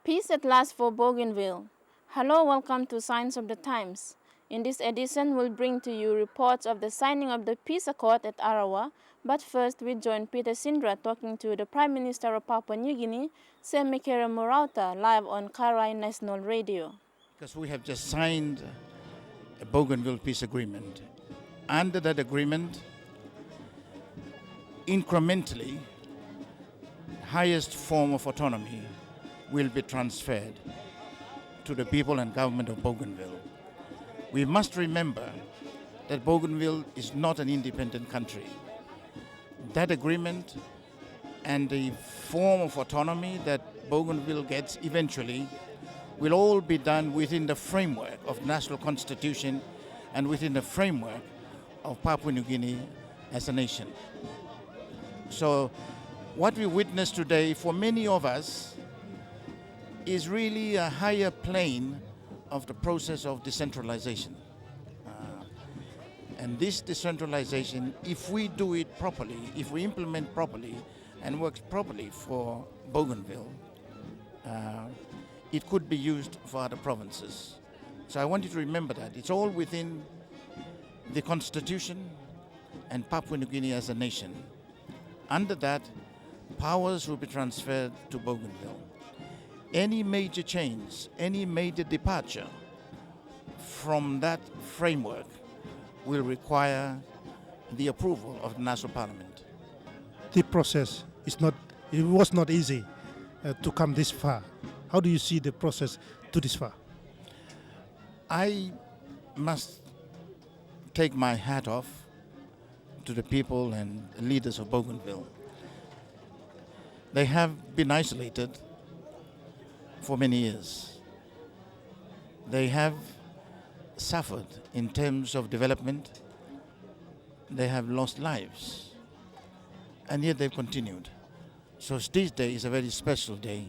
Peace at last for Bougainville. Hello, welcome to Signs of the Times. In this edition, we'll bring to you reports of the signing of the peace accord at Arawa. But first, we join Peter Sindra talking to the Prime Minister of Papua New Guinea, Semikere Murauta, live on Karai National Radio. Because we have just signed a Bougainville peace agreement. Under that agreement, incrementally, highest form of autonomy will be transferred to the people and government of Bougainville. We must remember that Bougainville is not an independent country. That agreement and the form of autonomy that Bougainville gets eventually will all be done within the framework of the national constitution and within the framework of Papua New Guinea as a nation. So what we witness today for many of us is really a higher plane of the process of decentralization. And this decentralization, if we do it properly, if we implement properly and works properly for Bougainville, it could be used for other provinces. So I want you to remember that. It's all within the constitution and Papua New Guinea as a nation. Under that, powers will be transferred to Bougainville. Any major change, any major departure from that framework will require the approval of the National Parliament. The process was not easy to come this far. How do you see the process to this far? I must take my hat off to the people and leaders of Bougainville. They have been isolated for many years. They have suffered in terms of development. They have lost lives, and yet they've continued. So this day is a very special day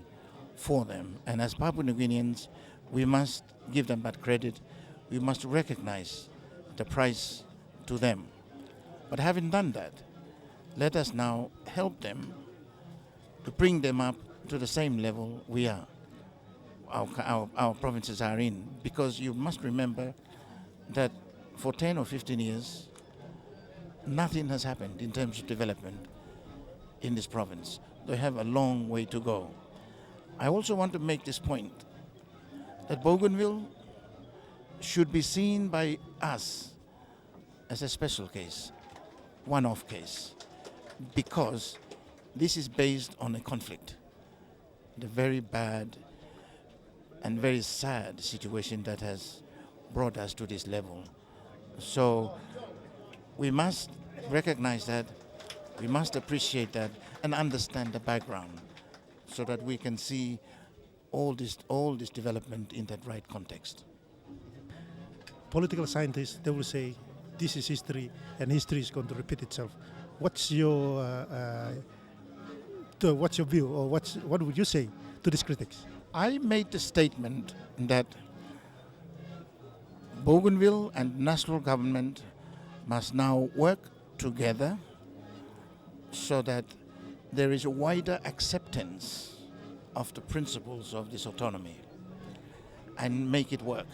for them, and as Papua New Guineans, we must give them that credit. We must recognize the price to them. But having done that, let us now help them to bring them up to the same level we are. Our provinces are in, because you must remember that for 10 or 15 years, nothing has happened in terms of development in this province. They have a long way to go. I also want to make this point, that Bougainville should be seen by us as a special case, one-off case, because this is based on a conflict, the very bad and very sad situation that has brought us to this level. So we must recognize that, we must appreciate that, and understand the background so that we can see all this development in that right context. Political scientists, they will say this is history and history is going to repeat itself. What's your view, or what would you say to these critics? I made the statement that Bougainville and national government must now work together so that there is a wider acceptance of the principles of this autonomy and make it work.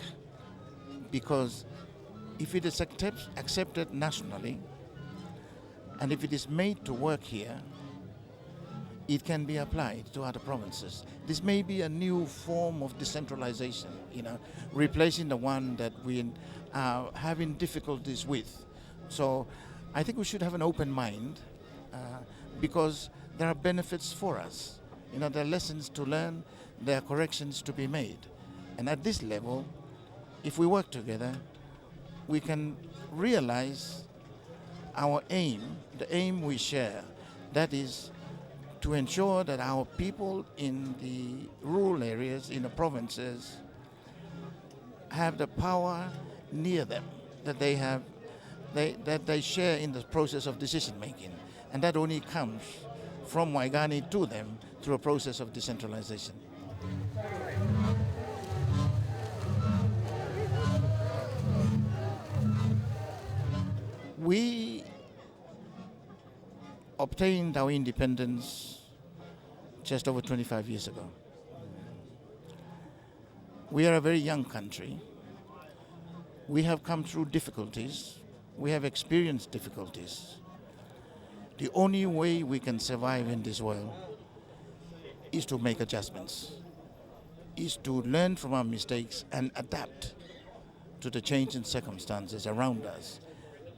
Because if it is accepted nationally and if it is made to work here, it can be applied to other provinces. This may be a new form of decentralization, replacing the one that we are having difficulties with. So I think we should have an open mind because there are benefits for us. There are lessons to learn, there are corrections to be made. And at this level, if we work together, we can realize our aim, the aim we share, that is to ensure that our people in the rural areas, in the provinces, have the power near them, that they share in the process of decision making. And that only comes from Waigani to them through a process of decentralization. We obtained our independence just over 25 years ago. We are a very young country. We have come through difficulties. We have experienced difficulties. The only way we can survive in this world is to make adjustments, is to learn from our mistakes and adapt to the changing circumstances around us,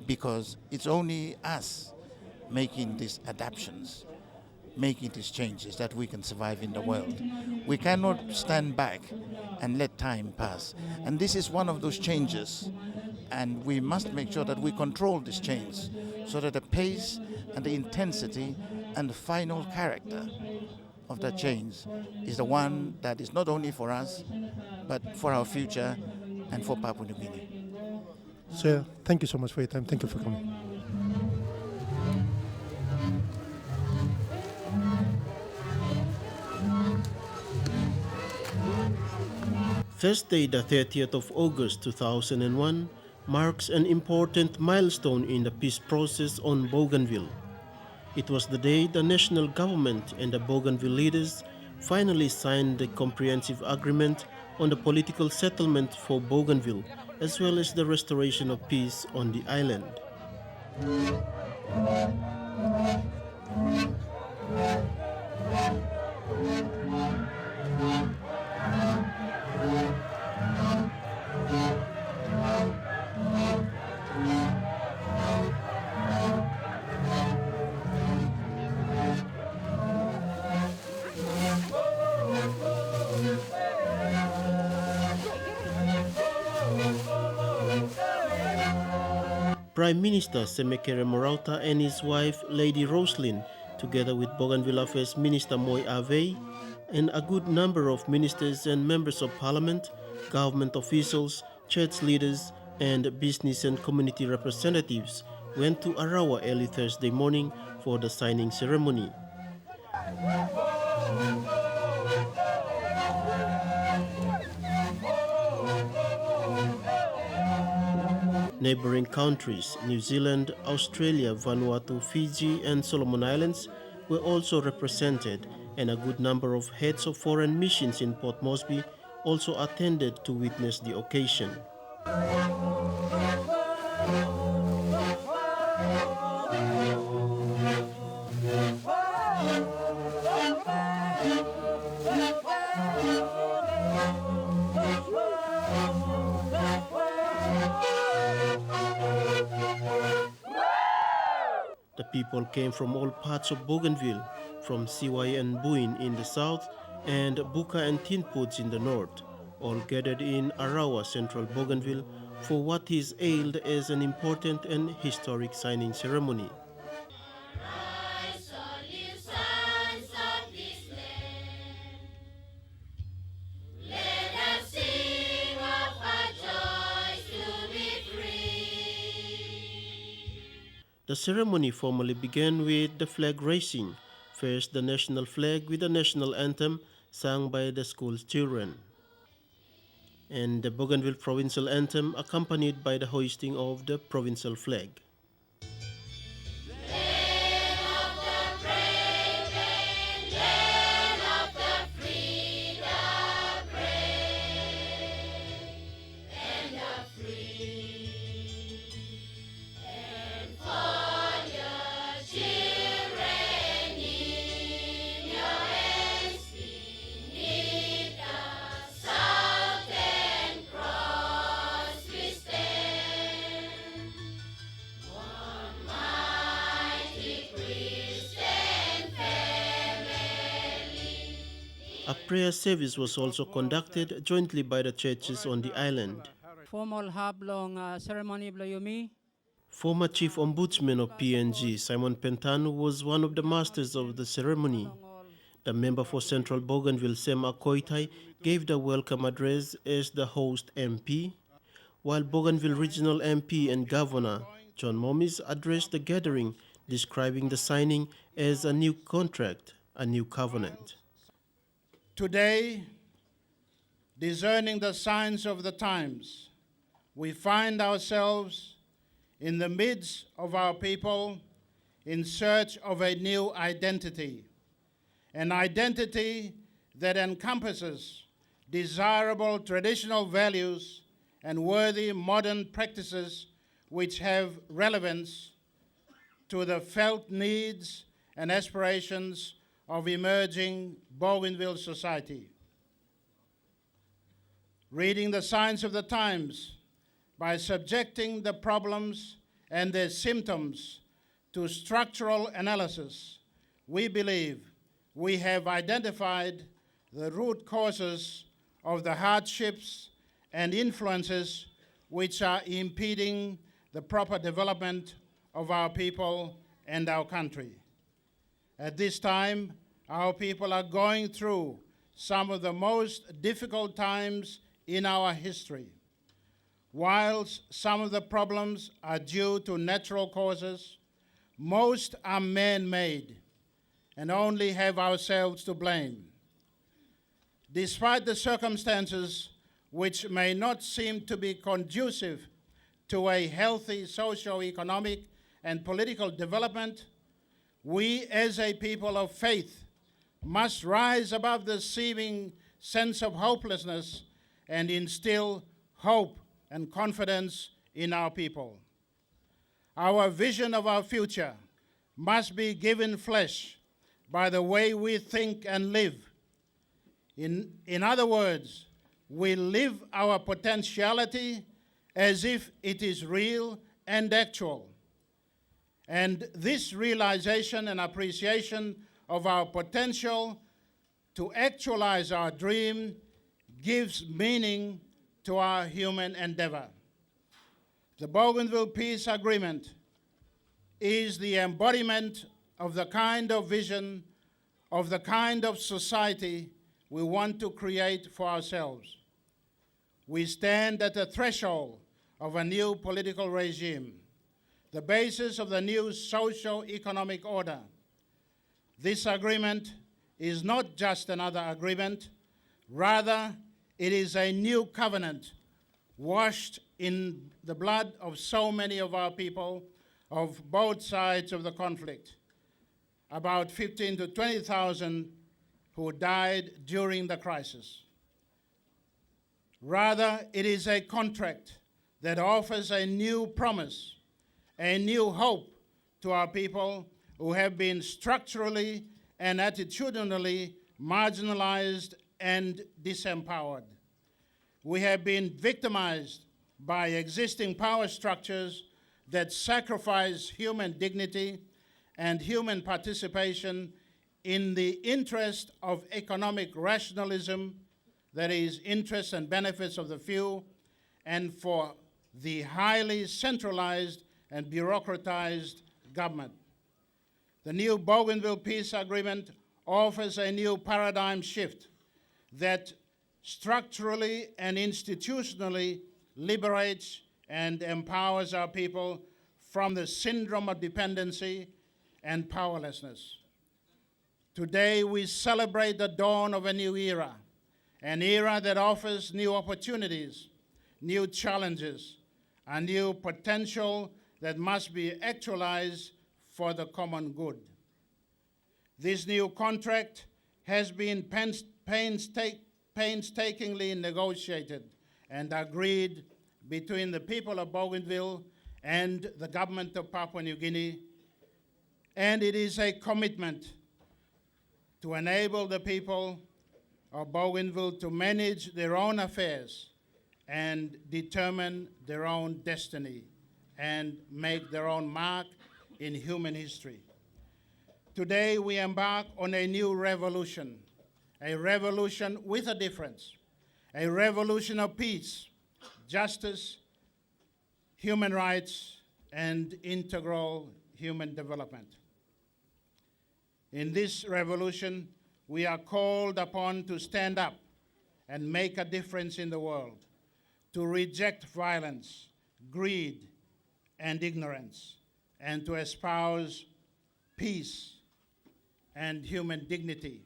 because it's only us making these adaptations, making these changes, that we can survive in the world. We cannot stand back and let time pass. And this is one of those changes. And we must make sure that we control this change so that the pace and the intensity and the final character of that change is the one that is not only for us, but for our future and for Papua New Guinea. Sir, thank you so much for your time. Thank you for coming. Thursday, the 30th of August 2001, marks an important milestone in the peace process on Bougainville. It was the day the national government and the Bougainville leaders finally signed the comprehensive agreement on the political settlement for Bougainville, as well as the restoration of peace on the island. Prime Minister Semekere Morauta and his wife, Lady Roslyn, together with Bougainville Affairs Minister Moy Avey, and a good number of ministers and members of parliament, government officials, church leaders, and business and community representatives went to Arawa early Thursday morning for the signing ceremony. Neighboring countries, New Zealand, Australia, Vanuatu, Fiji, and Solomon Islands were also represented, and a good number of heads of foreign missions in Port Moresby also attended to witness the occasion. The people came from all parts of Bougainville, from Siwai and Buin in the south and Buka and Tinpuds in the north, all gathered in Arawa, central Bougainville, for what is hailed as an important and historic signing ceremony. The ceremony formally began with the flag raising, first the national flag with the national anthem sung by the school's children, and the Bougainville provincial anthem accompanied by the hoisting of the provincial flag. A prayer service was also conducted jointly by the churches on the island. Formal hablong ceremony blayumi. Former Chief Ombudsman of PNG, Simon Pentan, was one of the masters of the ceremony. The member for Central Bougainville, Sema Koitai, gave the welcome address as the host MP, while Bougainville Regional MP and Governor John Momis addressed the gathering, describing the signing as a new contract, a new covenant. Today, discerning the signs of the times, we find ourselves in the midst of our people in search of a new identity, an identity that encompasses desirable traditional values, and worthy modern practices which have relevance to the felt needs and aspirations of emerging Bougainville society. Reading the signs of the times by subjecting the problems and their symptoms to structural analysis, we believe we have identified the root causes of the hardships and influences which are impeding the proper development of our people and our country. At this time, our people are going through some of the most difficult times in our history. Whilst some of the problems are due to natural causes, most are man-made and only have ourselves to blame. Despite the circumstances which may not seem to be conducive to a healthy socio-economic and political development, we as a people of faith must rise above the seeming sense of hopelessness and instill hope and confidence in our people. Our vision of our future must be given flesh by the way we think and live. In other words, we live our potentiality as if it is real and actual. And this realization and appreciation of our potential to actualize our dream gives meaning to our human endeavor. The Bougainville Peace Agreement is the embodiment of the kind of vision, of the kind of society we want to create for ourselves. We stand at the threshold of a new political regime, the basis of the new socio-economic order. This agreement is not just another agreement, rather it is a new covenant washed in the blood of so many of our people of both sides of the conflict, about 15 to 20,000 who died during the crisis. Rather, it is a contract that offers a new promise, a new hope to our people who have been structurally and attitudinally marginalized and disempowered. We have been victimized by existing power structures that sacrifice human dignity and human participation in the interest of economic rationalism, that is, interests and benefits of the few, and for the highly centralized and bureaucratized government. The new Bougainville Peace Agreement offers a new paradigm shift that structurally and institutionally liberates and empowers our people from the syndrome of dependency and powerlessness. Today, we celebrate the dawn of a new era, an era that offers new opportunities, new challenges, a new potential that must be actualized for the common good. This new contract has been painstakingly negotiated and agreed between the people of Bougainville and the government of Papua New Guinea, and it is a commitment to enable the people of Bougainville to manage their own affairs and determine their own destiny and make their own mark in human history. Today we embark on a new revolution, a revolution with a difference, a revolution of peace, justice, human rights, and integral human development. In this revolution, we are called upon to stand up and make a difference in the world, to reject violence, greed, and ignorance, and to espouse peace and human dignity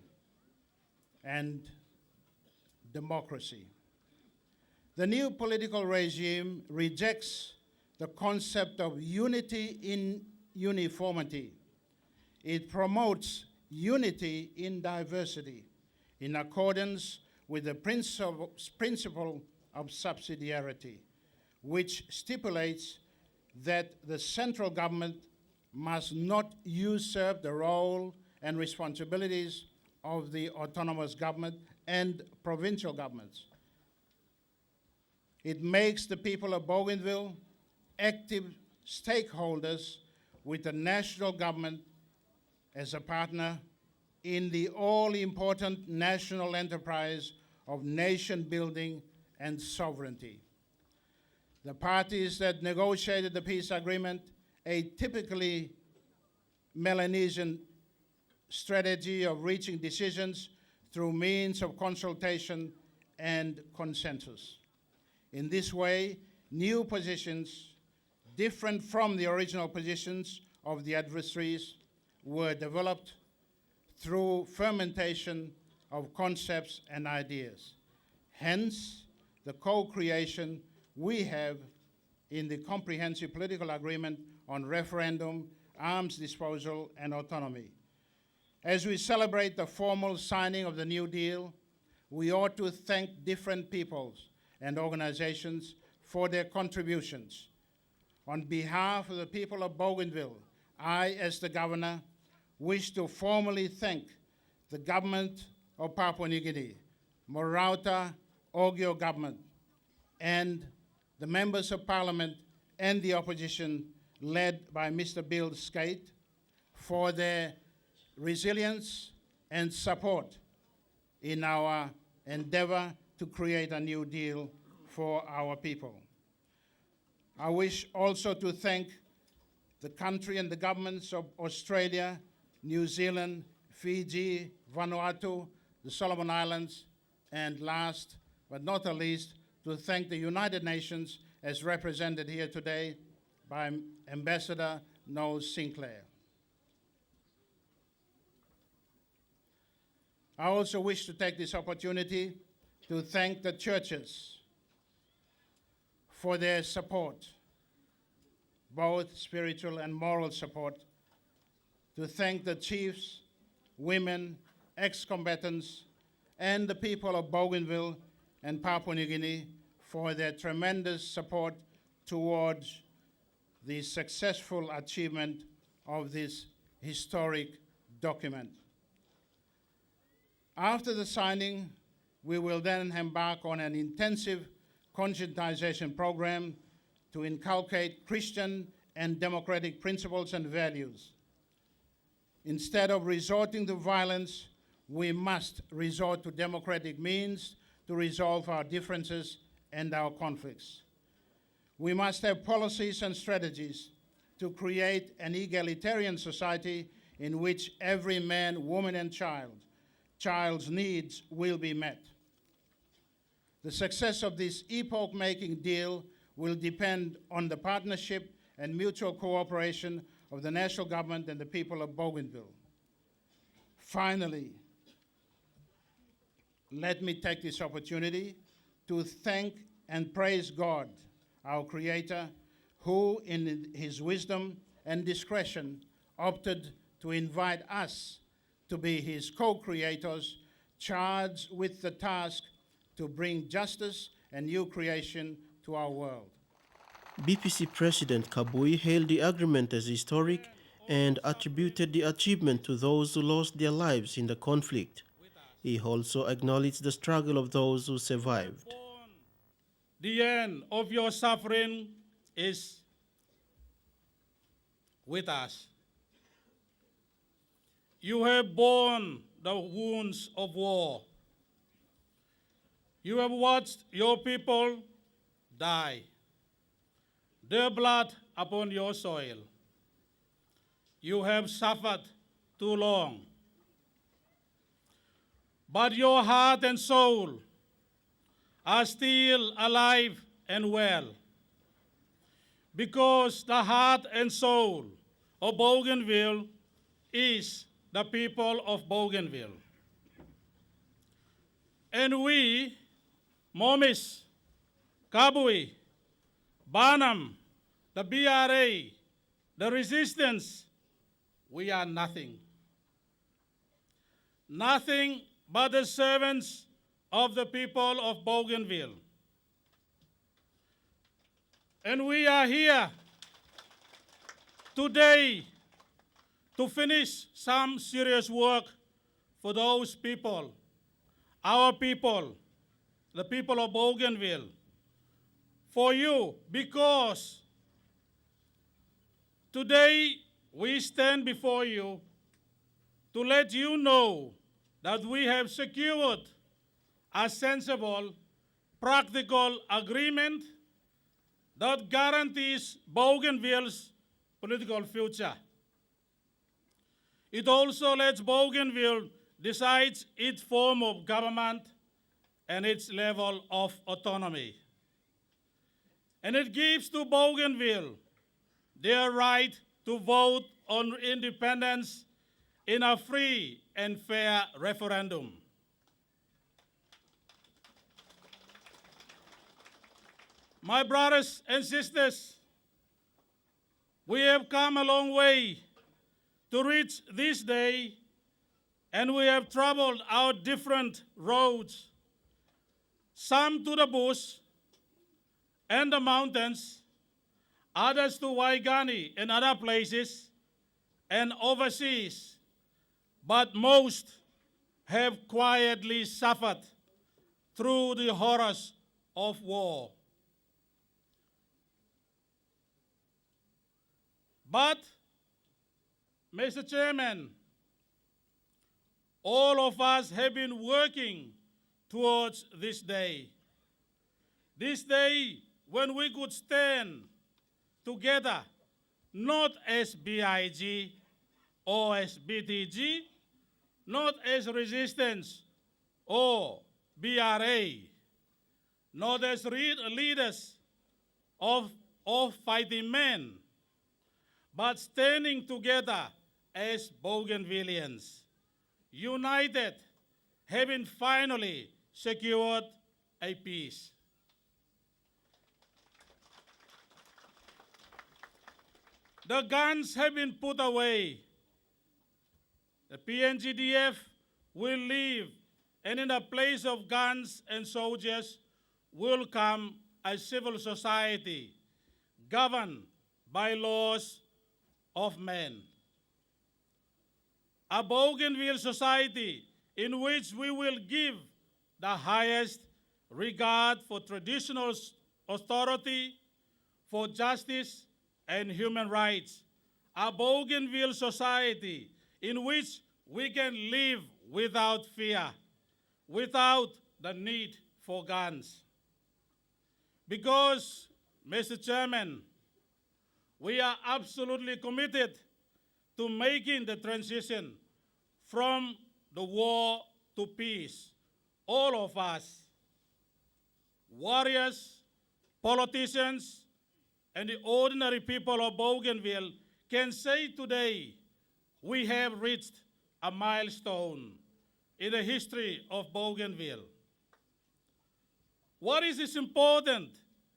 and democracy. The new political regime rejects the concept of unity in uniformity. It promotes unity in diversity in accordance with the principle of subsidiarity, which stipulates that the central government must not usurp the role and responsibilities of the autonomous government and provincial governments. It makes the people of Bougainville active stakeholders with the national government as a partner in the all-important national enterprise of nation building and sovereignty. The parties that negotiated the peace agreement, a typically Melanesian strategy of reaching decisions through means of consultation and consensus. In this way, new positions, different from the original positions of the adversaries, were developed through fermentation of concepts and ideas. Hence, the co-creation we have in the Comprehensive Political Agreement on Referendum, Arms Disposal, and Autonomy. As we celebrate the formal signing of the New Deal, we ought to thank different peoples and organizations for their contributions. On behalf of the people of Bougainville, I, as the governor, wish to formally thank the government of Papua New Guinea, Morauta Ogio government, and the members of parliament and the opposition led by Mr. Bill Skate for their resilience and support in our endeavor to create a new deal for our people. I wish also to thank the country and the governments of Australia, New Zealand, Fiji, Vanuatu, the Solomon Islands, and last but not the least, to thank the United Nations as represented here today by Ambassador Noel Sinclair. I also wish to take this opportunity to thank the churches for their support, both spiritual and moral support, to thank the chiefs, women, ex-combatants, and the people of Bougainville and Papua New Guinea for their tremendous support towards the successful achievement of this historic document. After the signing, we will then embark on an intensive conscientization program to inculcate Christian and democratic principles and values. Instead of resorting to violence, we must resort to democratic means to resolve our differences and our conflicts. We must have policies and strategies to create an egalitarian society in which every man, woman, and child's needs will be met. The success of this epoch-making deal will depend on the partnership and mutual cooperation of the national government and the people of Bougainville. Finally, let me take this opportunity to thank and praise God, our Creator, who in His wisdom and discretion opted to invite us to be His co-creators, charged with the task to bring justice and new creation to our world. BPC President Kabui hailed the agreement as historic and attributed the achievement to those who lost their lives in the conflict. He also acknowledged the struggle of those who survived. The end of your suffering is with us. You have borne the wounds of war. You have watched your people die, their blood upon your soil. You have suffered too long. But your heart and soul are still alive and well, because the heart and soul of Bougainville is the people of Bougainville. And we, Momis, Kabui, Banam, the BRA, the resistance, we are nothing. Nothing but the servants of the people of Bougainville. And we are here today to finish some serious work for those people, our people, the people of Bougainville, for you, because today we stand before you to let you know that we have secured a sensible, practical agreement that guarantees Bougainville's political future. It also lets Bougainville decide its form of government and its level of autonomy. And it gives to Bougainville their right to vote on independence in a free and fair referendum. My brothers and sisters, we have come a long way to reach this day, and we have traveled our different roads, some to the bush and the mountains, others to Waigani and other places, and overseas, but most have quietly suffered through the horrors of war. But, Mr. Chairman, all of us have been working towards this day when we could stand together, not as BIG or as BTG, not as resistance or BRA, not as leaders of fighting men, but standing together as Bougainvilleans, united, having finally secured a peace. The guns have been put away. The PNGDF will leave, and in the place of guns and soldiers will come a civil society governed by laws of men. A Bougainville society in which we will give the highest regard for traditional authority, for justice and human rights. A Bougainville society in which we can live without fear, without the need for guns. Because, Mr. Chairman, we are absolutely committed to making the transition from the war to peace. All of us, warriors, politicians, and the ordinary people of Bougainville can say today we have reached a milestone in the history of Bougainville. What is important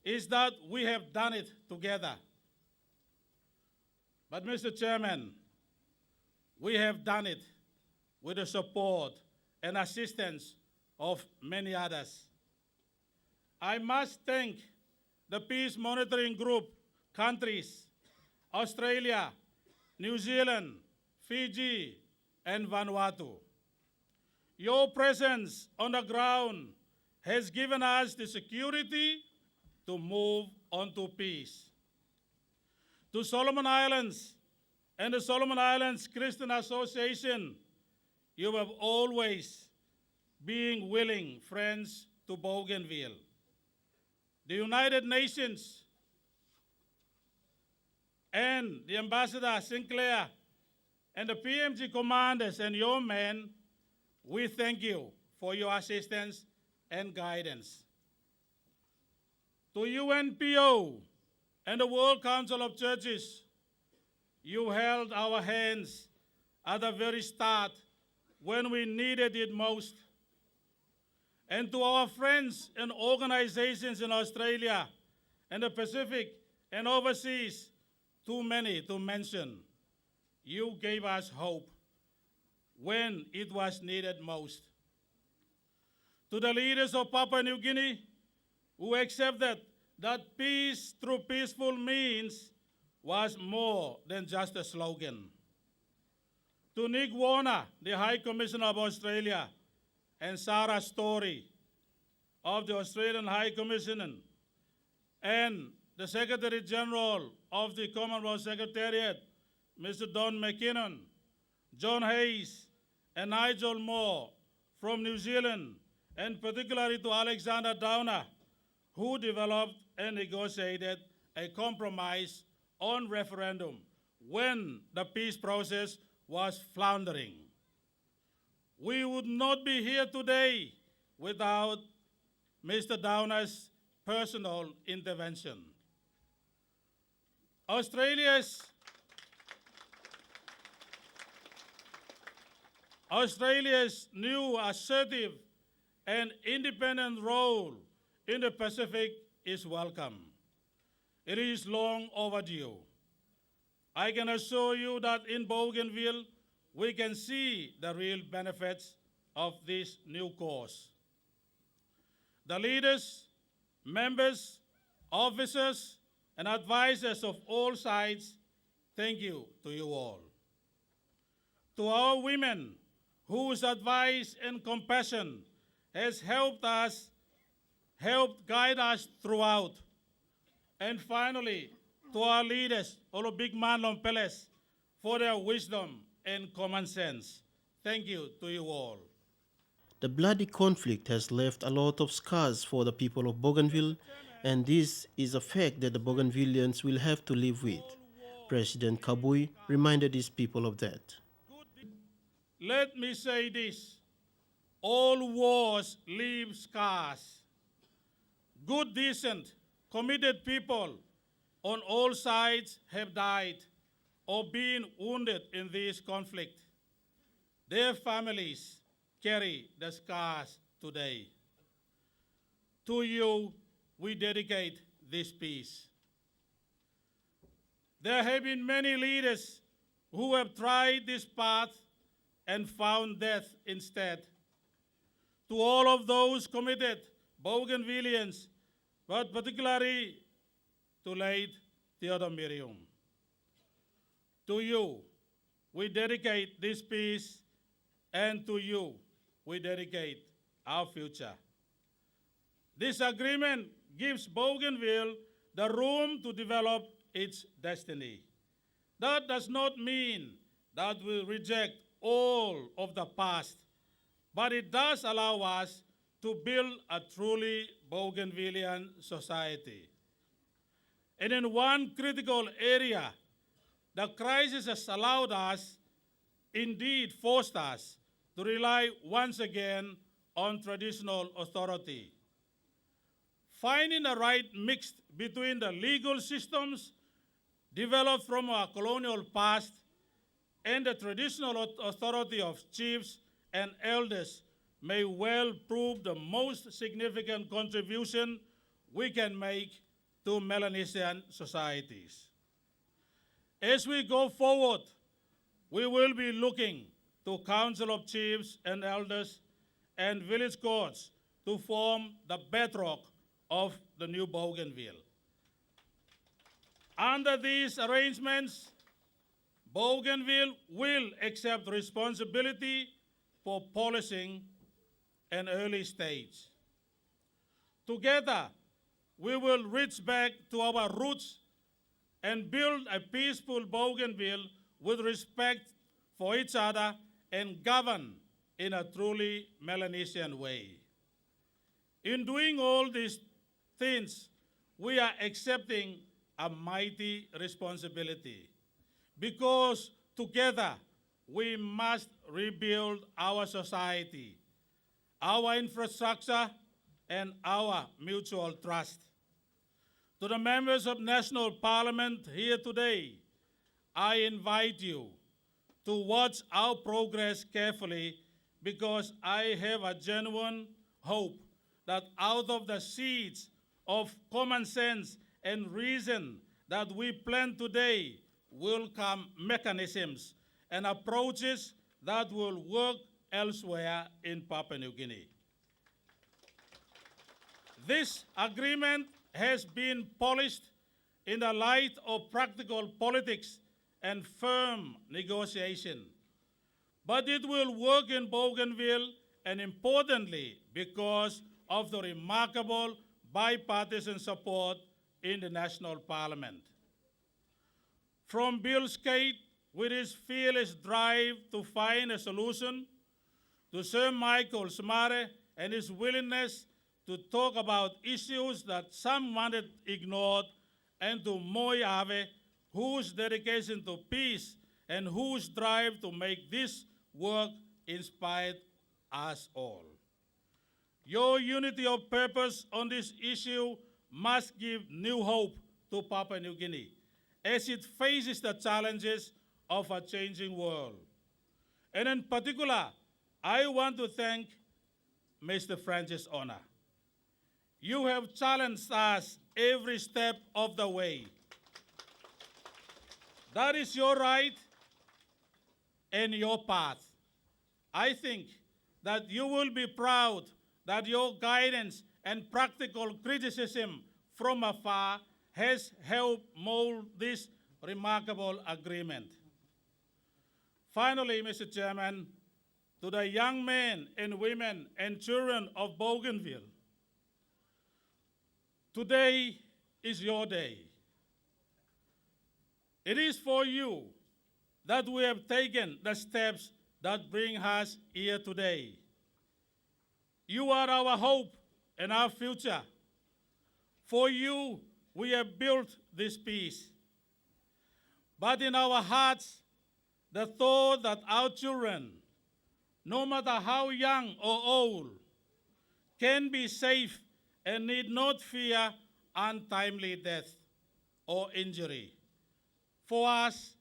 is that we have done it together. But Mr. Chairman, we have done it with the support and assistance of many others. I must thank the Peace Monitoring Group countries, Australia, New Zealand, Fiji, and Vanuatu. Your presence on the ground has given us the security to move on to peace. To Solomon Islands and the Solomon Islands Christian Association, you have always been willing friends to Bougainville. The United Nations and the Ambassador Sinclair and the PMG commanders and your men, we thank you for your assistance and guidance. To UNPO and the World Council of Churches, you held our hands at the very start when we needed it most. And to our friends and organizations in Australia and the Pacific and overseas, too many to mention, you gave us hope when it was needed most. To the leaders of Papua New Guinea who accepted that peace through peaceful means was more than just a slogan. To Nick Warner, the High Commissioner of Australia, and Sarah Story of the Australian High Commission, and the Secretary General of the Commonwealth Secretariat, Mr. Don McKinnon, John Hayes, and Nigel Moore from New Zealand, and particularly to Alexander Downer, who developed and negotiated a compromise on referendum when the peace process was floundering. We would not be here today without Mr. Downer's personal intervention. Australia's new assertive and independent role in the Pacific is welcome. It is long overdue. I can assure you that in Bougainville, we can see the real benefits of this new course. The leaders, members, officers, and advisors of all sides, thank you to you all. To our women, whose advice and compassion has helped guide us throughout. And finally, to our leaders, Olo Big Man Lompeles, for their wisdom and common sense. Thank you to you all. The bloody conflict has left a lot of scars for the people of Bougainville, and this is a fact that the Bougainvilleans will have to live with. President Kabui reminded his people of that. Let me say this: all wars leave scars. Good, decent, committed people on all sides have died or been wounded in this conflict. Their families carry the scars today. To you, we dedicate this peace. There have been many leaders who have tried this path and found death instead. To all of those committed Bougainvilleans, but particularly to late Theodore Miriam, to you, we dedicate this peace, and to you, we dedicate our future. This agreement gives Bougainville the room to develop its destiny. That does not mean that we reject all of the past, but it does allow us to build a truly Bougainvillean society. And in one critical area, the crisis has allowed us, indeed forced us, to rely once again on traditional authority. Finding the right mix between the legal systems developed from our colonial past and the traditional authority of chiefs and elders may well prove the most significant contribution we can make to Melanesian societies. As we go forward, we will be looking to Council of Chiefs and Elders and village courts to form the bedrock of the new Bougainville. Under these arrangements, Bougainville will accept responsibility for policing an early stage. Together, we will reach back to our roots and build a peaceful Bougainville with respect for each other and govern in a truly Melanesian way. In doing all these things, we are accepting a mighty responsibility, because together we must rebuild our society, our infrastructure, and our mutual trust. To the members of National Parliament here today, I invite you to watch our progress carefully, because I have a genuine hope that out of the seeds of common sense and reason that we plant today will come mechanisms and approaches that will work elsewhere in Papua New Guinea. This agreement has been polished in the light of practical politics and firm negotiation. But it will work in Bougainville, and importantly, because of the remarkable bipartisan support in the National Parliament. From Bill Skate, with his fearless drive to find a solution, to Sir Michael Smare and his willingness to talk about issues that some wanted ignored, and to Moi Ave, whose dedication to peace and whose drive to make this work inspired us all. Your unity of purpose on this issue must give new hope to Papua New Guinea as it faces the challenges of a changing world. And in particular, I want to thank Mr. Francis Ona. You have challenged us every step of the way. That is your right and your path. I think that you will be proud that your guidance and practical criticism from afar has helped mold this remarkable agreement. Finally, Mr. Chairman, to the young men and women and children of Bougainville, today is your day. It is for you that we have taken the steps that bring us here today. You are our hope and our future. For you, we have built this peace. But in our hearts, the thought that our children, no matter how young or old, can be safe and need not fear untimely death or injury. For us,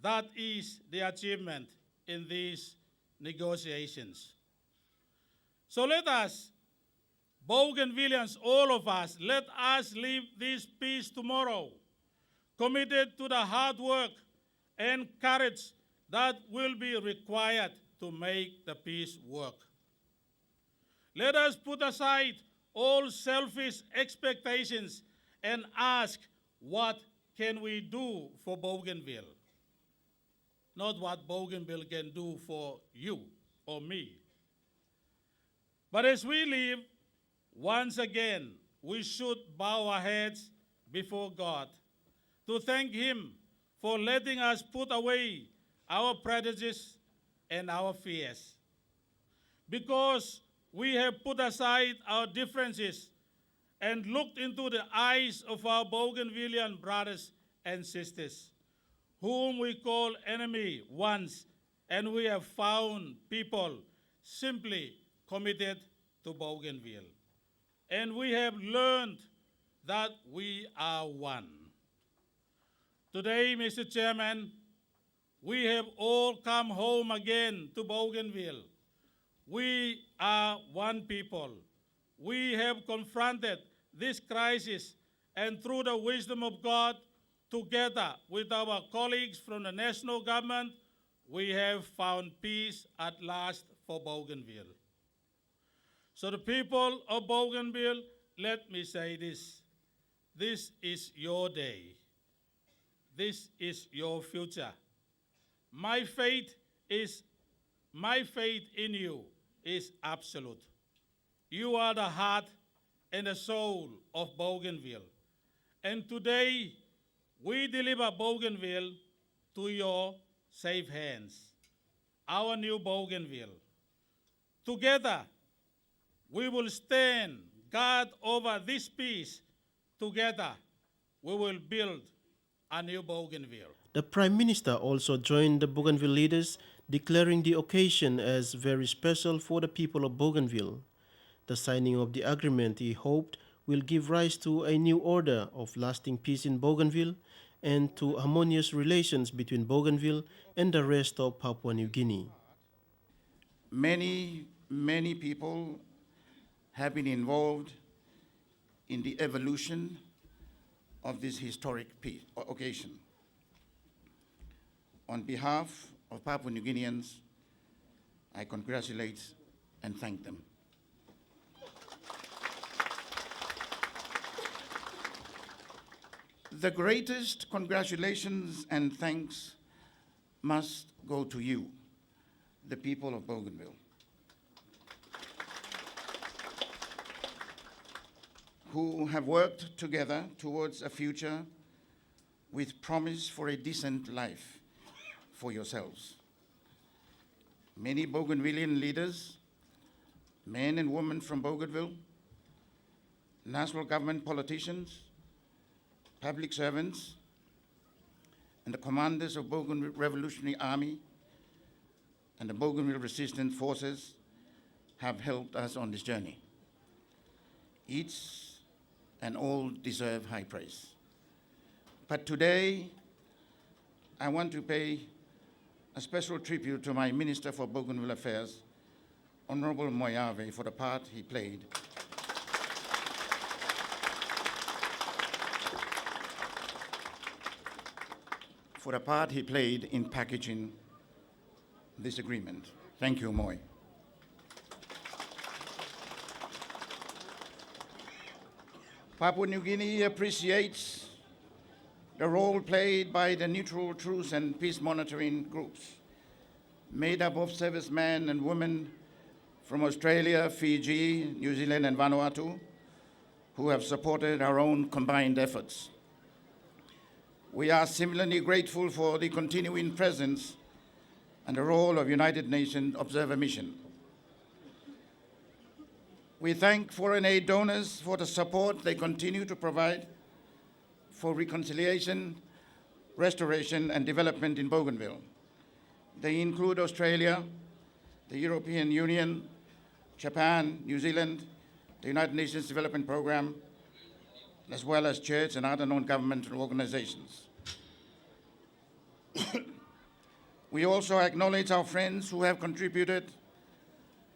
that is the achievement in these negotiations. So let us, Bougainvillians, all of us, let us live this peace tomorrow, committed to the hard work and courage that will be required to make the peace work. Let us put aside all selfish expectations and ask, what can we do for Bougainville? Not what Bougainville can do for you or me. But as we leave, once again, we should bow our heads before God to thank Him for letting us put away our prejudices and our fears. Because we have put aside our differences and looked into the eyes of our Bougainvillian brothers and sisters, whom we call enemy once, and we have found people simply committed to Bougainville. And we have learned that we are one. Today, Mr. Chairman, we have all come home again to Bougainville. We are one people. We have confronted this crisis, and through the wisdom of God, together with our colleagues from the national government, we have found peace at last for Bougainville. So the people of Bougainville, let me say this. This is your day. This is your future. My faith in you is absolute. You are the heart and the soul of Bougainville. And today, we deliver Bougainville to your safe hands, our new Bougainville. Together, we will stand guard over this peace. Together, we will build a new Bougainville. The Prime Minister also joined the Bougainville leaders, declaring the occasion as very special for the people of Bougainville. The signing of the agreement, he hoped, will give rise to a new order of lasting peace in Bougainville and to harmonious relations between Bougainville and the rest of Papua New Guinea. Many people have been involved in the evolution of this historic peace occasion. On behalf of Papua New Guineans, I congratulate and thank them. The greatest congratulations and thanks must go to you, the people of Bougainville, who have worked together towards a future with promise for a decent life for yourselves. Many Bougainvillean leaders, men and women from Bougainville, national government politicians, public servants, and the commanders of Bougainville Revolutionary Army and the Bougainville Resistance Forces have helped us on this journey. Each and all deserve high praise. But today, I want to pay a special tribute to my Minister for Bougainville Affairs, Honorable Moyave, for the part he played in packaging this agreement. Thank you, Moy. Papua New Guinea appreciates the role played by the neutral truce and peace monitoring groups, made up of servicemen and women from Australia, Fiji, New Zealand, and Vanuatu, who have supported our own combined efforts. We are similarly grateful for the continuing presence and the role of United Nations Observer Mission. We thank foreign aid donors for the support they continue to provide for reconciliation, restoration, and development in Bougainville. They include Australia, the European Union, Japan, New Zealand, the United Nations Development Programme, as well as church and other non-governmental organizations. We also acknowledge our friends who have contributed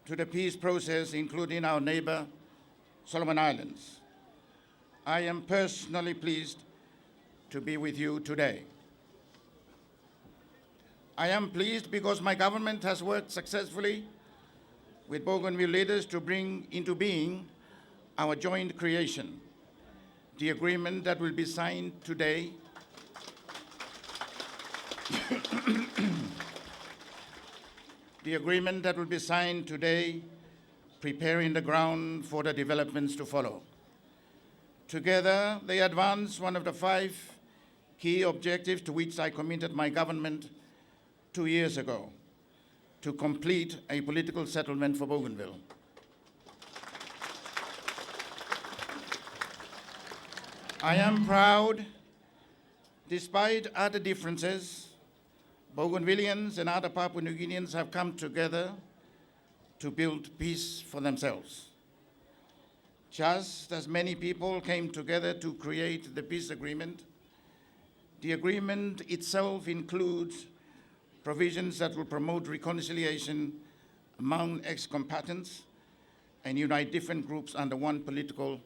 to the peace process, including our neighbor, Solomon Islands. I am personally pleased to be with you today. I am pleased because my government has worked successfully with Bougainville leaders to bring into being our joint creation, the agreement that will be signed today preparing the ground for the developments to follow. Together, they advance one of the 5 key objectives to which I committed my government 2 years ago, to complete a political settlement for Bougainville. I am proud, despite other differences, Bougainvilleans and other Papua New Guineans have come together to build peace for themselves. Just as many people came together to create the peace agreement, the agreement itself includes provisions that will promote reconciliation among ex-combatants and unite different groups under one political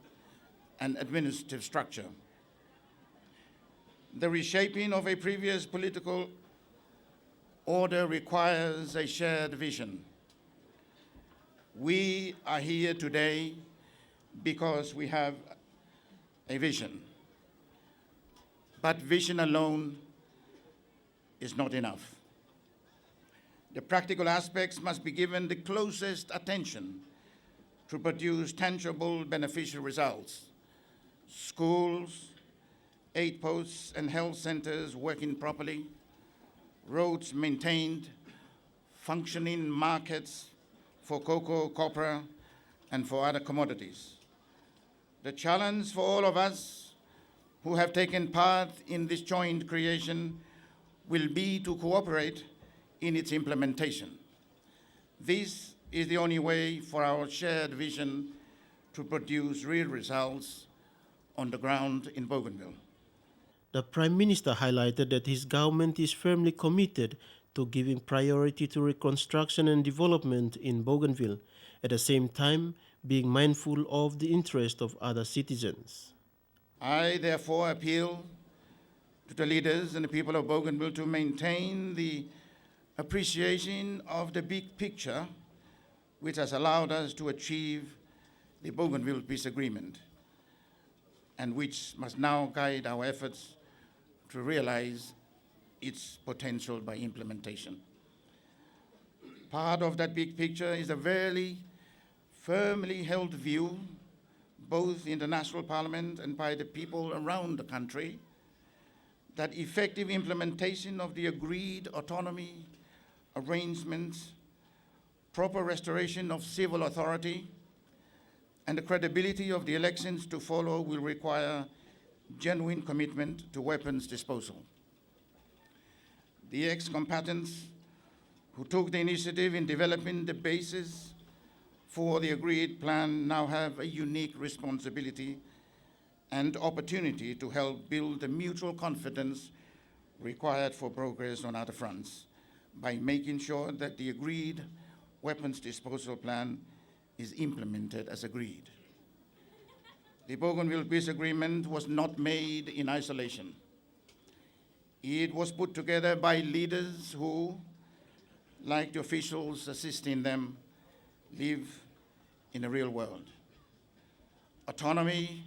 and administrative structure. The reshaping of a previous political order requires a shared vision. We are here today because we have a vision. But vision alone is not enough. The practical aspects must be given the closest attention to produce tangible, beneficial results. Schools, aid posts, and health centers working properly, roads maintained, functioning markets for cocoa, copra, and for other commodities. The challenge for all of us who have taken part in this joint creation will be to cooperate in its implementation. This is the only way for our shared vision to produce real results on the ground in Bougainville. The Prime Minister highlighted that his government is firmly committed to giving priority to reconstruction and development in Bougainville, at the same time being mindful of the interest of other citizens. I therefore appeal to the leaders and the people of Bougainville to maintain the appreciation of the big picture which has allowed us to achieve the Bougainville Peace Agreement. and which must now guide our efforts to realize its potential by implementation. Part of that big picture is a very firmly held view, both in the national parliament and by the people around the country, that effective implementation of the agreed autonomy arrangements, proper restoration of civil authority, and the credibility of the elections to follow will require genuine commitment to weapons disposal. The ex-combatants who took the initiative in developing the basis for the agreed plan now have a unique responsibility and opportunity to help build the mutual confidence required for progress on other fronts by making sure that the agreed weapons disposal plan is implemented as agreed. The Bougainville Peace Agreement was not made in isolation. It was put together by leaders who, like the officials assisting them, live in the real world. Autonomy,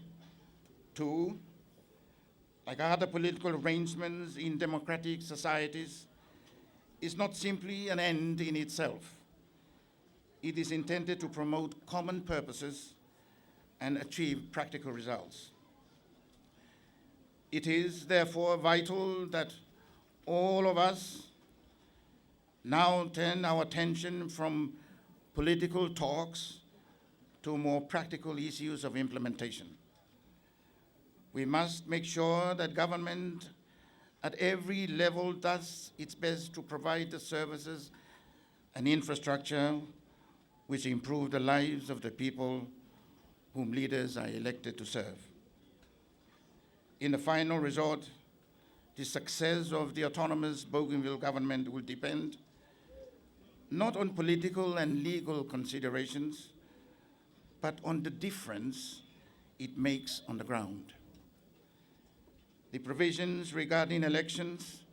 too, like other political arrangements in democratic societies, is not simply an end in itself. It is intended to promote common purposes and achieve practical results. It is therefore vital that all of us now turn our attention from political talks to more practical issues of implementation. We must make sure that government at every level does its best to provide the services and infrastructure which improve the lives of the people whom leaders are elected to serve. In the final resort, the success of the autonomous Bougainville government will depend not on political and legal considerations, but on the difference it makes on the ground. The provisions regarding elections,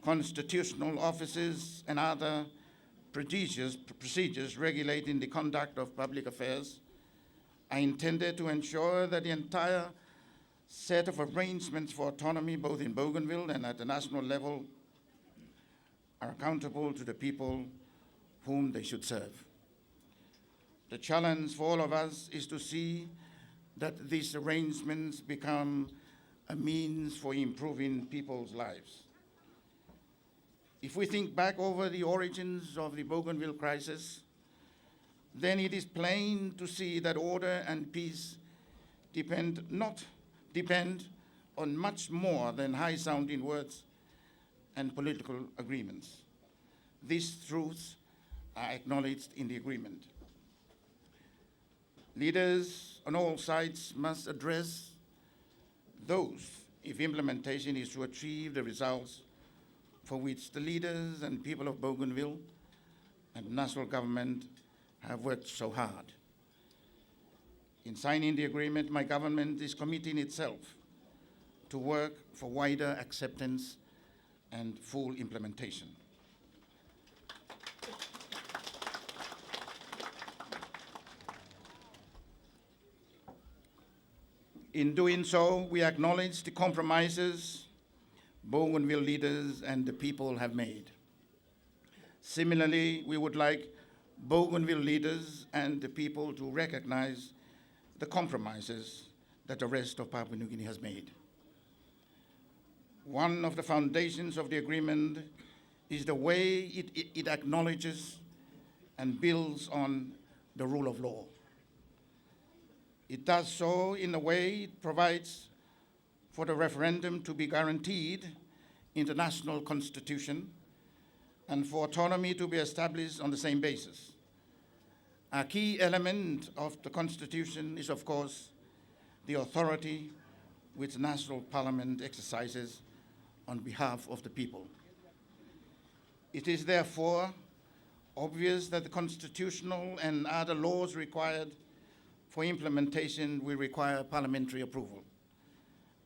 constitutional offices, and other procedures regulating the conduct of public affairs are intended to ensure that the entire set of arrangements for autonomy, both in Bougainville and at the national level, are accountable to the people whom they should serve. The challenge for all of us is to see that these arrangements become a means for improving people's lives. If we think back over the origins of the Bougainville crisis, then it is plain to see that order and peace depend on much more than high-sounding words and political agreements. These truths are acknowledged in the agreement. Leaders on all sides must address those if implementation is to achieve the results for which the leaders and people of Bougainville and national government have worked so hard. In signing the agreement, my government is committing itself to work for wider acceptance and full implementation. In doing so, we acknowledge the compromises Bougainville leaders and the people have made. Similarly, we would like Bougainville leaders and the people to recognize the compromises that the rest of Papua New Guinea has made. One of the foundations of the agreement is the way it acknowledges and builds on the rule of law. It does so in a way it provides for the referendum to be guaranteed in the national constitution and for autonomy to be established on the same basis. A key element of the constitution is, of course, the authority which national parliament exercises on behalf of the people. It is therefore obvious that the constitutional and other laws required for implementation will require parliamentary approval,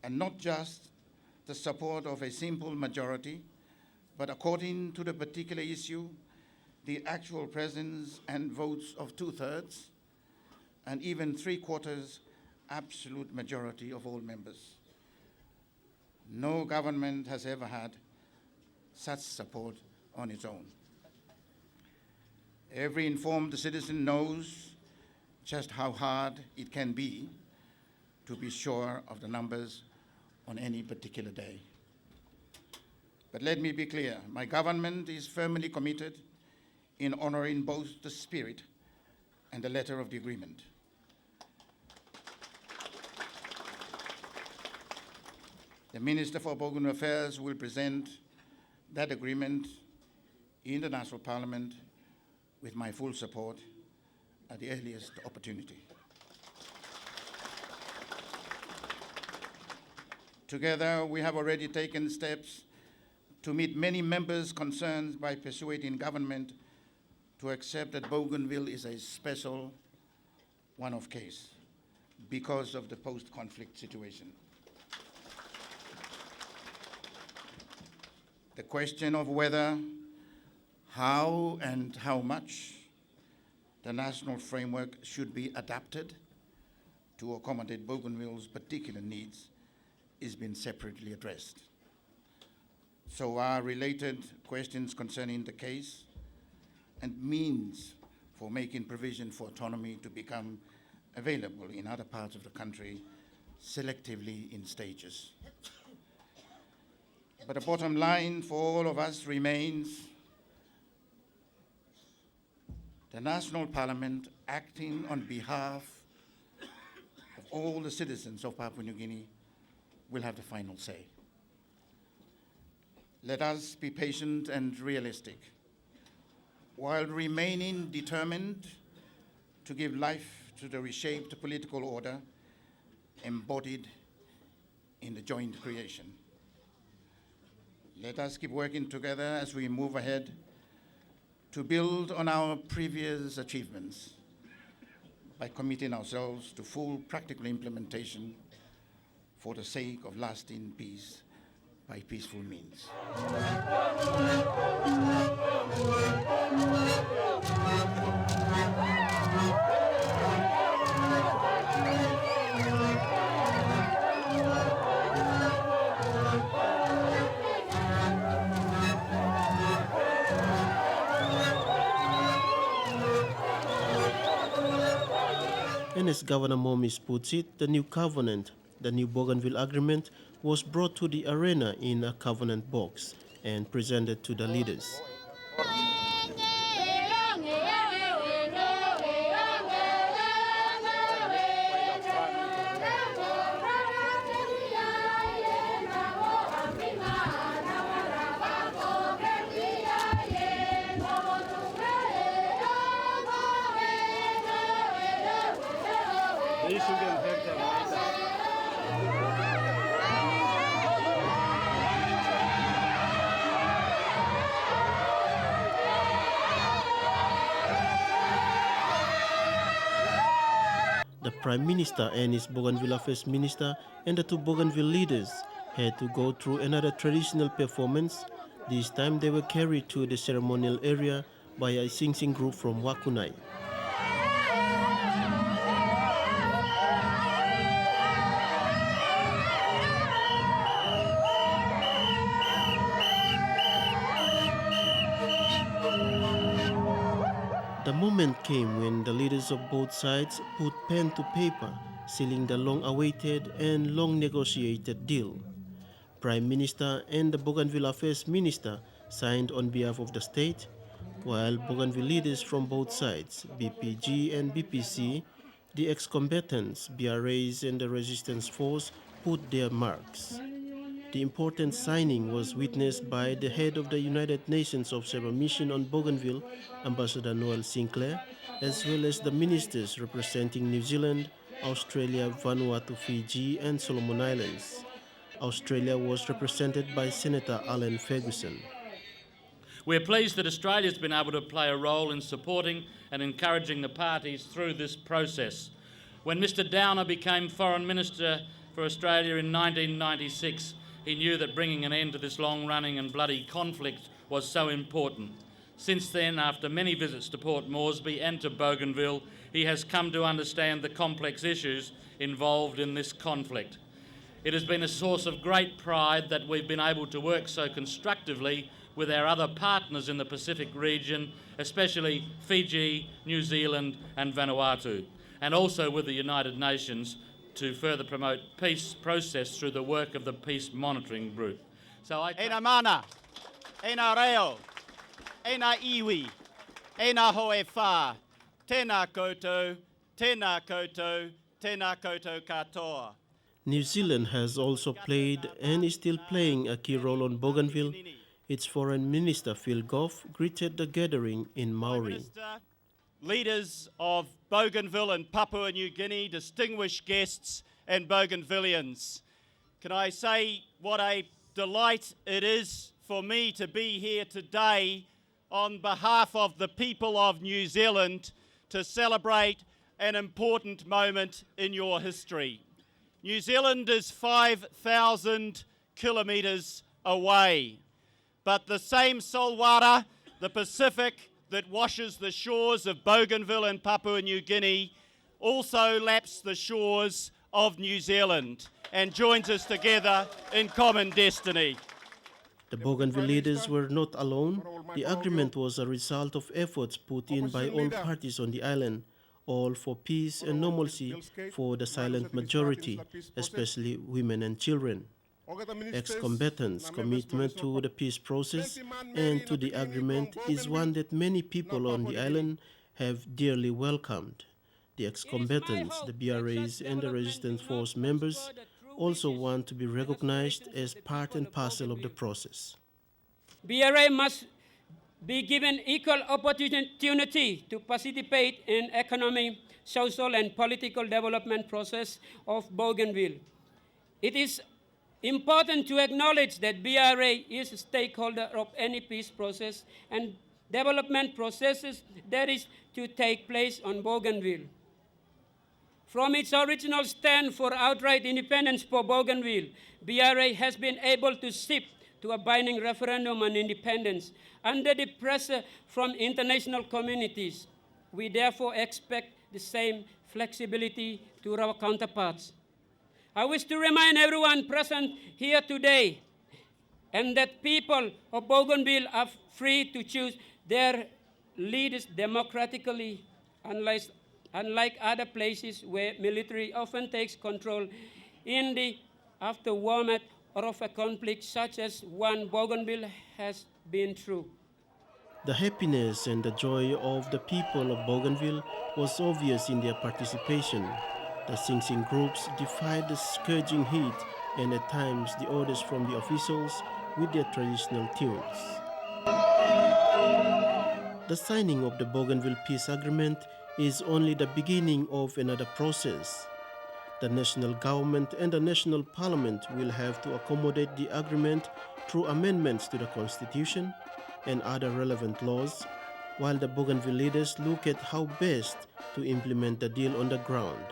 and not just the support of a simple majority, but according to the particular issue, the actual presence and votes of 2/3 and even 3/4 absolute majority of all members. No government has ever had such support on its own. Every informed citizen knows just how hard it can be to be sure of the numbers on any particular day. But let me be clear, my government is firmly committed in honoring both the spirit and the letter of the agreement. The Minister for Bougainville Affairs will present that agreement in the National Parliament with my full support at the earliest opportunity. Together, we have already taken steps to meet many members' concerns by persuading government to accept that Bougainville is a special one-off case because of the post-conflict situation. The question of whether, how, and how much the national framework should be adapted to accommodate Bougainville's particular needs is being separately addressed. So are related questions concerning the case and means for making provision for autonomy to become available in other parts of the country selectively in stages. But the bottom line for all of us remains the National Parliament, acting on behalf of all the citizens of Papua New Guinea, will have the final say. Let us be patient and realistic, while remaining determined to give life to the reshaped political order embodied in the joint creation. Let us keep working together as we move ahead to build on our previous achievements by committing ourselves to full practical implementation for the sake of lasting peace by peaceful means. And as Governor Momis puts it, the new covenant, the new Bougainville Agreement, was brought to the arena in a covenant box and presented to the leaders. The Prime Minister and his Bougainville Affairs Minister and the two Bougainville leaders had to go through another traditional performance. This time they were carried to the ceremonial area by a sing-sing group from Wakunai. The moment came when the leaders of both sides put pen to paper, sealing the long-awaited and long-negotiated deal. Prime Minister and the Bougainville Affairs Minister signed on behalf of the state, while Bougainville leaders from both sides, BPG and BPC, the ex-combatants, BRAs and the resistance force, put their marks. The important signing was witnessed by the head of the United Nations Observer Mission on Bougainville, Ambassador Noel Sinclair, as well as the ministers representing New Zealand, Australia, Vanuatu, Fiji, and Solomon Islands. Australia was represented by Senator Alan Ferguson. We're pleased that Australia's been able to play a role in supporting and encouraging the parties through this process. When Mr Downer became Foreign Minister for Australia in 1996, he knew that bringing an end to this long-running and bloody conflict was so important. Since then, after many visits to Port Moresby and to Bougainville, he has come to understand the complex issues involved in this conflict. It has been a source of great pride that we've been able to work so constructively with our other partners in the Pacific region, especially Fiji, New Zealand and Vanuatu, and also with the United Nations to further promote peace process through the work of the Peace Monitoring Group. So Ena mana, ena reo, ena iwi, ena hoe wha, tēnā koutou, tēnā koutou, tēnā koutou katoa. New Zealand has also played and is still playing a key role on Bougainville. Its Foreign Minister Phil Goff greeted the gathering in Maori. Leaders of Bougainville and Papua New Guinea, distinguished guests and Bougainvillians, can I say what a delight it is for me to be here today on behalf of the people of New Zealand to celebrate an important moment in your history. New Zealand is 5,000 kilometres away, but the same saltwater, the Pacific that washes the shores of Bougainville and Papua New Guinea, also laps the shores of New Zealand and joins us together in common destiny. The Bougainville leaders were not alone. The agreement was a result of efforts put in by all parties on the island, all for peace and normalcy for the silent majority, especially women and children. Ex-combatants' commitment to the peace process and to the agreement is one that many people on the island have dearly welcomed. The ex-combatants, the BRAs and the resistance force members also want to be recognized as part and parcel of the process. BRA must be given equal opportunity to participate in economic, social and political development process of Bougainville. It is important to acknowledge that BRA is a stakeholder of any peace process and development processes that is to take place on Bougainville. From its original stand for outright independence for Bougainville, BRA has been able to shift to a binding referendum on independence under the pressure from international communities. We therefore expect the same flexibility to our counterparts. I wish to remind everyone present here today and that people of Bougainville are free to choose their leaders democratically, unlike other places where military often takes control in the aftermath of a conflict such as one Bougainville has been through. The happiness and the joy of the people of Bougainville was obvious in their participation. The Sing Sing groups defied the scourging heat and at times the orders from the officials with their traditional tunes. The signing of the Bougainville Peace Agreement is only the beginning of another process. The national government and the national parliament will have to accommodate the agreement through amendments to the constitution and other relevant laws, while the Bougainville leaders look at how best to implement the deal on the ground.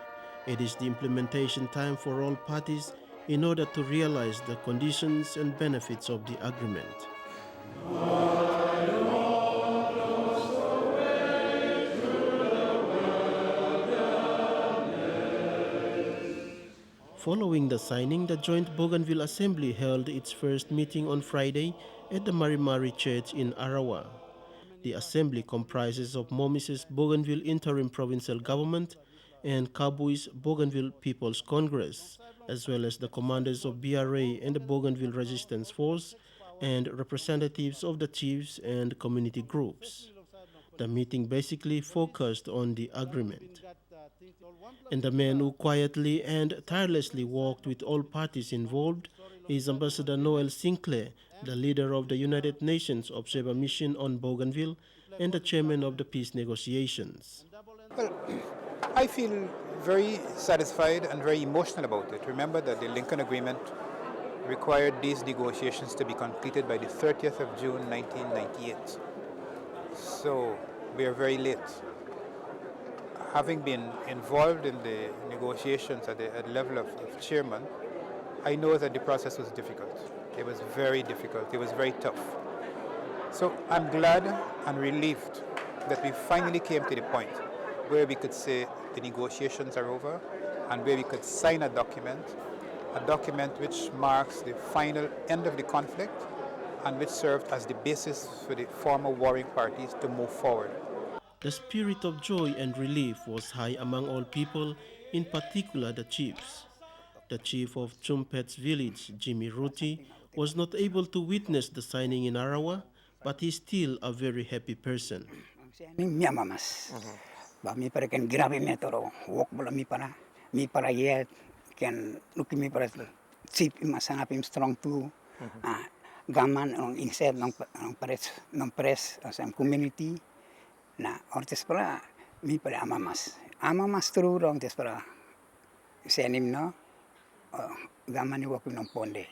It is the implementation time for all parties in order to realize the conditions and benefits of the agreement. Following the signing, the Joint Bougainville Assembly held its first meeting on Friday at the Marimari Church in Arawa. The assembly comprises of Momise's Bougainville Interim Provincial Government and Kabui's Bougainville People's Congress, as well as the commanders of BRA and the Bougainville Resistance Force and representatives of the chiefs and community groups. The meeting basically focused on the agreement. And the man who quietly and tirelessly worked with all parties involved is Ambassador Noel Sinclair, the leader of the United Nations Observer Mission on Bougainville and the chairman of the peace negotiations. Well, I feel very satisfied and very emotional about it. Remember that the Lincoln Agreement required these negotiations to be completed by the 30th of June 1998. So we are very late. Having been involved in the negotiations at the level of chairman, I know that the process was difficult. It was very difficult. It was very tough. So I'm glad and relieved that we finally came to the point where we could say the negotiations are over and where we could sign a document which marks the final end of the conflict and which served as the basis for the former warring parties to move forward. The spirit of joy and relief was high among all people, in particular the chiefs. The chief of Chumpet's village, Jimmy Ruti, was not able to witness the signing in Arawa, but he's still a very happy person. Mi para kan grabe metro walk bola mi para yet can look mi para chip masangapim strong tu gaman ang inset ng press as community na ortes para mi para amamas true rong tes para senim no gaman ni walk ng ponde.